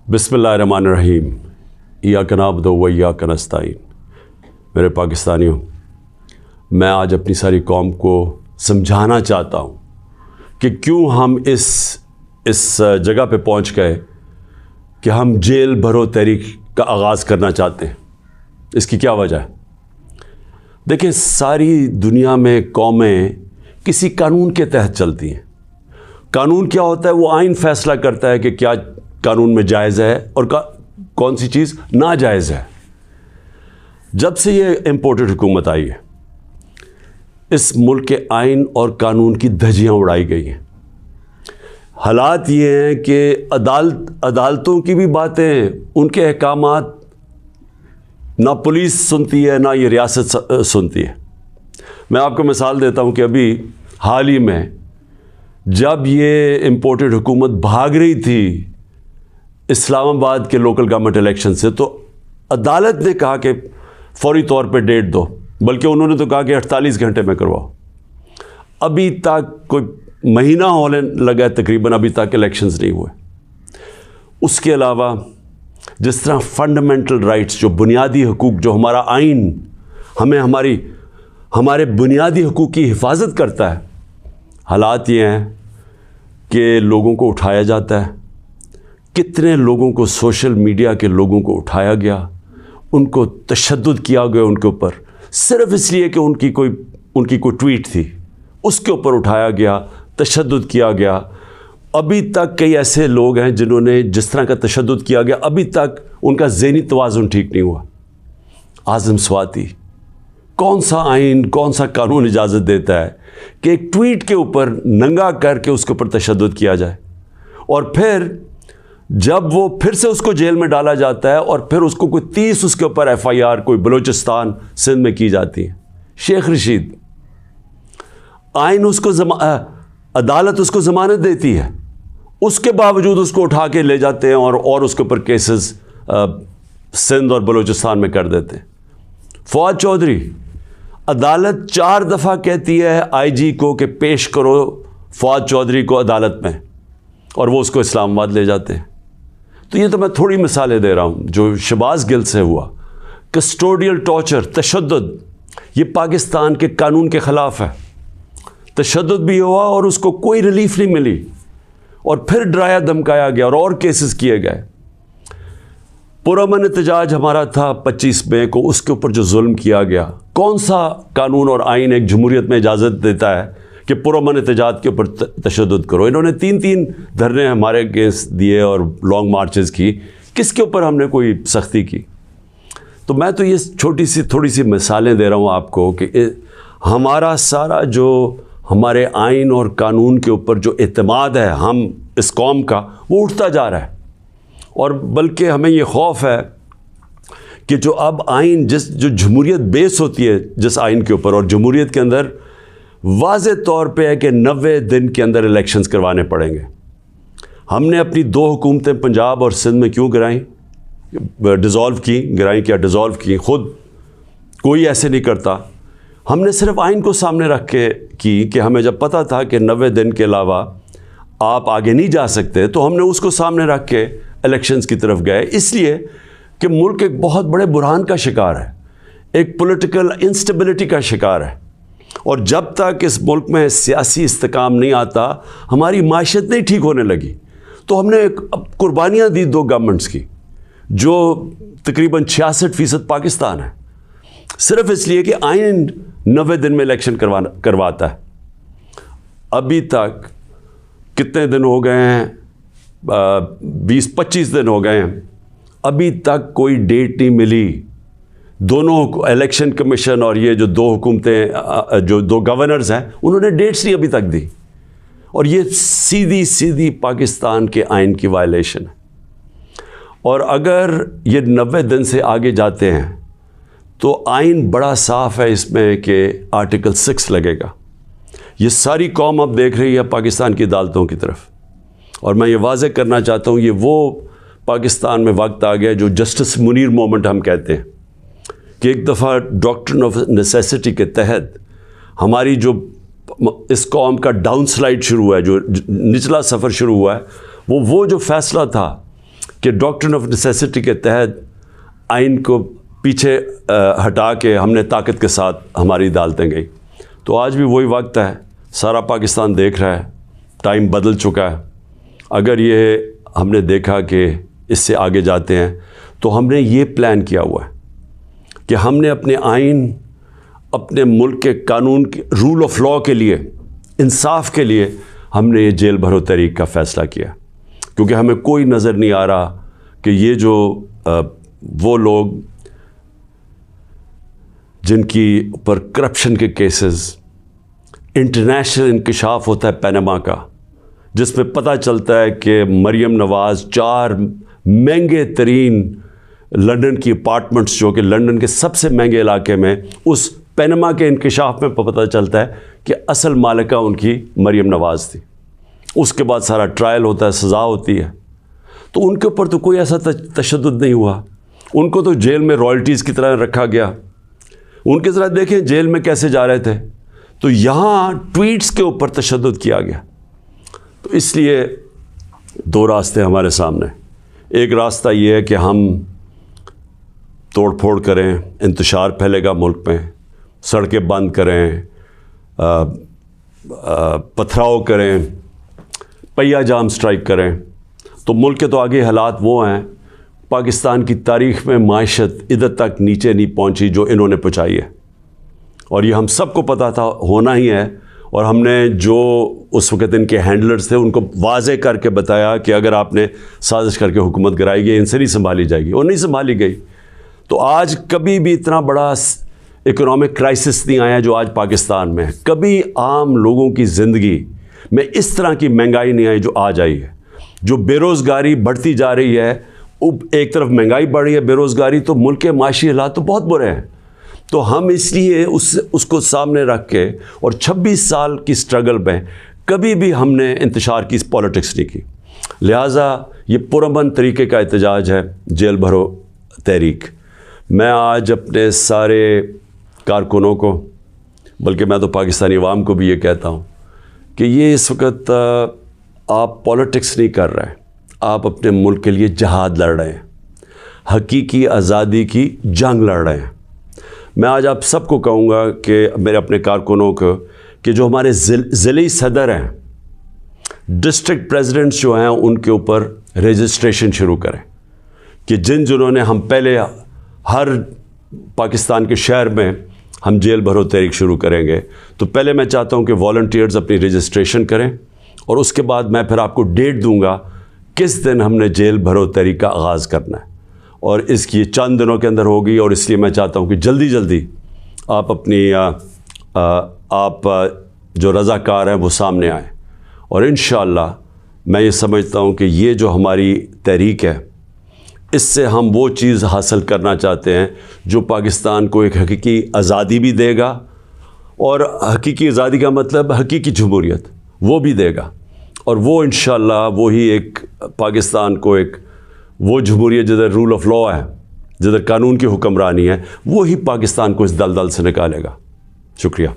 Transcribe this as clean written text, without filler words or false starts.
بسم اللہ الرحمن الرحیم ایاک نعبد و ایاک نستعین۔ میرے پاکستانیوں، میں آج اپنی ساری قوم کو سمجھانا چاہتا ہوں کہ کیوں ہم اس جگہ پہ پہنچ گئے کہ ہم جیل بھرو تحریک کا آغاز کرنا چاہتے ہیں۔ اس کی کیا وجہ ہے؟ دیکھیں، ساری دنیا میں قومیں کسی قانون کے تحت چلتی ہیں۔ قانون کیا ہوتا ہے؟ وہ آئین فیصلہ کرتا ہے کہ کیا قانون میں جائز ہے اور کون سی چیز ناجائز ہے۔ جب سے یہ امپورٹڈ حکومت آئی ہے، اس ملک کے آئین اور قانون کی دھجیاں اڑائی گئی ہیں۔ حالات یہ ہیں کہ عدالتوں کی بھی باتیں، ان کے احکامات نہ پولیس سنتی ہے، نہ یہ ریاست سنتی ہے۔ میں آپ کو مثال دیتا ہوں کہ ابھی حال ہی میں جب یہ امپورٹڈ حکومت بھاگ رہی تھی اسلام آباد کے لوکل گورنمنٹ الیکشن سے، تو عدالت نے کہا کہ فوری طور پہ ڈیٹ دو، بلکہ انہوں نے تو کہا کہ 48 گھنٹے میں کرواؤ۔ ابھی تک کوئی مہینہ ہونے لگا ہے تقریباً، ابھی تک الیکشنز نہیں ہوئے۔ اس کے علاوہ جس طرح فنڈامنٹل رائٹس، جو بنیادی حقوق، جو ہمارا آئین ہمیں ہمارے بنیادی حقوق کی حفاظت کرتا ہے، حالات یہ ہیں کہ لوگوں کو اٹھایا جاتا ہے۔ کتنے لوگوں کو، سوشل میڈیا کے لوگوں کو اٹھایا گیا، ان کو تشدد کیا گیا ان کے اوپر، صرف اس لیے کہ ان کی کوئی ٹویٹ تھی، اس کے اوپر اٹھایا گیا، تشدد کیا گیا۔ ابھی تک کئی ایسے لوگ ہیں جنہوں نے جس طرح کا تشدد کیا گیا، ابھی تک ان کا ذہنی توازن ٹھیک نہیں ہوا۔ اعظم سواتی، کون سا آئین، کون سا قانون اجازت دیتا ہے کہ ایک ٹویٹ کے اوپر ننگا کر کے اس کے اوپر تشدد کیا جائے، اور پھر جب وہ پھر سے اس کو جیل میں ڈالا جاتا ہے اور پھر اس کو کوئی 30 اس کے اوپر FIR کوئی بلوچستان سندھ میں کی جاتی ہے۔ شیخ رشید، آئین اس کو عدالت اس کو ضمانت دیتی ہے، اس کے باوجود اس کو اٹھا کے لے جاتے ہیں اور اس کے اوپر کیسز سندھ اور بلوچستان میں کر دیتے ہیں۔ فواد چودھری، عدالت 4 دفعہ کہتی ہے IG کو کہ پیش کرو فواد چودھری کو عدالت میں، اور وہ اس کو اسلام آباد لے جاتے ہیں۔ تو یہ تو میں تھوڑی مثالیں دے رہا ہوں جو شہباز گل سے ہوا۔ کسٹوڈیل ٹارچر، تشدد، یہ پاکستان کے قانون کے خلاف ہے۔ تشدد بھی ہوا اور اس کو کوئی ریلیف نہیں ملی، اور پھر ڈرایا دھمکایا گیا اور کیسز کیے گئے۔ پرامن احتجاج ہمارا تھا 25 مئی کو، اس کے اوپر جو ظلم کیا گیا، کون سا قانون اور آئین ایک جمہوریت میں اجازت دیتا ہے کہ پرامن احتجاج کے اوپر تشدد کرو؟ انہوں نے 3 دھرنے ہمارے اگینسٹ دیے اور لانگ مارچز کی، کس کے اوپر ہم نے کوئی سختی کی؟ تو میں تو یہ تھوڑی سی مثالیں دے رہا ہوں آپ کو کہ ہمارا سارا جو ہمارے آئین اور قانون کے اوپر جو اعتماد ہے ہم اس قوم کا، وہ اٹھتا جا رہا ہے۔ اور بلکہ ہمیں یہ خوف ہے کہ جو اب آئین جو جمہوریت بیس ہوتی ہے جس آئین کے اوپر، اور جمہوریت کے اندر واضح طور پہ ہے کہ 90 دن کے اندر الیکشنز کروانے پڑیں گے۔ ہم نے اپنی 2 حکومتیں پنجاب اور سندھ میں کیوں گرائیں؟ گرائیں کیا ڈیزالو کی؟ خود کوئی ایسے نہیں کرتا۔ ہم نے صرف آئین کو سامنے رکھ کے کی کہ ہمیں جب پتہ تھا کہ 90 دن کے علاوہ آپ آگے نہیں جا سکتے، تو ہم نے اس کو سامنے رکھ کے الیکشنز کی طرف گئے، اس لیے کہ ملک ایک بہت بڑے بحران کا شکار ہے، ایک پولیٹیکل انسٹیبلٹی کا شکار ہے، اور جب تک اس ملک میں سیاسی استحکام نہیں آتا، ہماری معیشت نہیں ٹھیک ہونے لگی۔ تو ہم نے قربانیاں دی 2 گورنمنٹس کی، جو تقریباً 66% پاکستان ہے، صرف اس لیے کہ آئین 90 دن میں الیکشن کرواتا ہے۔ ابھی تک کتنے دن ہو گئے ہیں؟ 20-25 دن ہو گئے ہیں، ابھی تک کوئی ڈیٹ نہیں ملی۔ دونوں الیکشن کمیشن اور یہ جو 2 حکومتیں، جو 2 گورنرز ہیں، انہوں نے ڈیٹس نہیں ابھی تک دی، اور یہ سیدھی پاکستان کے آئین کی وائلیشن ہے۔ اور اگر یہ 90 دن سے آگے جاتے ہیں تو آئین بڑا صاف ہے اس میں کہ آرٹیکل 6 لگے گا۔ یہ ساری قوم اب دیکھ رہی ہے پاکستان کی عدالتوں کی طرف، اور میں یہ واضح کرنا چاہتا ہوں، یہ وہ پاکستان میں وقت آ گیا جو جسٹس منیر مومنٹ ہم کہتے ہیں، کہ ایک دفعہ ڈاکٹرن آف نیسیسٹی کے تحت ہماری جو اس قوم کا ڈاؤن سلائڈ شروع ہوا ہے، جو نچلا سفر شروع ہوا ہے، وہ جو فیصلہ تھا کہ ڈاکٹرن آف نیسیسٹی کے تحت آئین کو پیچھے ہٹا کے ہم نے طاقت کے ساتھ ہماری عدالتیں گئی. تو آج بھی وہی وقت ہے, سارا پاکستان دیکھ رہا ہے, ٹائم بدل چکا ہے. اگر یہ ہم نے دیکھا کہ اس سے آگے جاتے ہیں تو ہم نے یہ پلان کیا ہوا ہے کہ ہم نے اپنے آئین, اپنے ملک کے قانون کے رول آف لاء کے لیے, انصاف کے لیے ہم نے یہ جیل بھرو تحریک کا فیصلہ کیا, کیونکہ ہمیں کوئی نظر نہیں آ رہا کہ یہ جو وہ لوگ جن کی اوپر کرپشن کے کیسز, انٹرنیشنل انکشاف ہوتا ہے پینما کا, جس میں پتہ چلتا ہے کہ مریم نواز 4 مہنگے ترین لنڈن کی اپارٹمنٹس, جو کہ لنڈن کے سب سے مہنگے علاقے میں, اس پینما کے انکشاف میں پتہ چلتا ہے کہ اصل مالکہ ان کی مریم نواز تھی. اس کے بعد سارا ٹرائل ہوتا ہے, سزا ہوتی ہے. تو ان کے اوپر تو کوئی ایسا تشدد نہیں ہوا, ان کو تو جیل میں رائلٹیز کی طرح رکھا گیا. ان کے ذرا دیکھیں جیل میں کیسے جا رہے تھے. تو یہاں ٹویٹس کے اوپر تشدد کیا گیا. تو اس لیے 2 راستے ہمارے سامنے. ایک راستہ یہ ہے کہ ہم توڑ پھوڑ کریں, انتشار پھیلے گا ملک میں, سڑکیں بند کریں, پتھراؤ کریں, پہیہ جام سٹرائک کریں. تو ملک کے تو آگے حالات وہ ہیں, پاکستان کی تاریخ میں معیشت ادھر تک نیچے نہیں پہنچی جو انہوں نے پہنچائی ہے, اور یہ ہم سب کو پتہ تھا ہونا ہی ہے. اور ہم نے جو اس وقت ان کے ہینڈلرز تھے ان کو واضح کر کے بتایا کہ اگر آپ نے سازش کر کے حکومت گرائی گئی, ان سے نہیں سنبھالی جائے گی, اور نہیں سنبھالی گئی. تو آج کبھی بھی اتنا بڑا اکنامک کرائسس نہیں آیا جو آج پاکستان میں ہے. کبھی عام لوگوں کی زندگی میں اس طرح کی مہنگائی نہیں آئی جو آج آئی ہے. جو بے روزگاری بڑھتی جا رہی ہے, ایک طرف مہنگائی بڑھ رہی ہے, بے روزگاری, تو ملک کے معاشی حالات تو بہت برے ہیں. تو ہم اس لیے اس کو سامنے رکھ کے, اور 26 سال کی سٹرگل میں کبھی بھی ہم نے انتشار کی پالیٹکس نہیں کی. لہٰذا یہ پرامن طریقے کا احتجاج ہے جیل بھرو تحریک. میں آج اپنے سارے کارکنوں کو, بلکہ میں تو پاکستانی عوام کو بھی یہ کہتا ہوں کہ یہ اس وقت آپ پالیٹکس نہیں کر رہے ہیں, آپ اپنے ملک کے لیے جہاد لڑ رہے ہیں, حقیقی آزادی کی جنگ لڑ رہے ہیں. میں آج آپ سب کو کہوں گا کہ میرے اپنے کارکنوں کو کہ جو ہمارے ضلعی صدر ہیں, ڈسٹرکٹ پریزیڈنٹس جو ہیں, ان کے اوپر رجسٹریشن شروع کریں کہ جنہوں نے ہم پہلے ہر پاکستان کے شہر میں ہم جیل بھرو تحریک شروع کریں گے. تو پہلے میں چاہتا ہوں کہ والنٹیئرز اپنی رجسٹریشن کریں, اور اس کے بعد میں پھر آپ کو ڈیٹ دوں گا کس دن ہم نے جیل بھرو تحریک کا آغاز کرنا ہے, اور اس کی چند دنوں کے اندر ہوگی. اور اس لیے میں چاہتا ہوں کہ جلدی جلدی آپ اپنی آپ جو رضاکار ہیں وہ سامنے آئیں. اور انشاءاللہ میں یہ سمجھتا ہوں کہ یہ جو ہماری تحریک ہے, اس سے ہم وہ چیز حاصل کرنا چاہتے ہیں جو پاکستان کو ایک حقیقی آزادی بھی دے گا, اور حقیقی آزادی کا مطلب حقیقی جمہوریت وہ بھی دے گا. اور وہ انشاءاللہ وہی ایک پاکستان کو ایک وہ جمہوریت جدھر رول آف لاء ہے, جدھر قانون کی حکمرانی ہے, وہی پاکستان کو اس دلدل سے نکالے گا. شکریہ.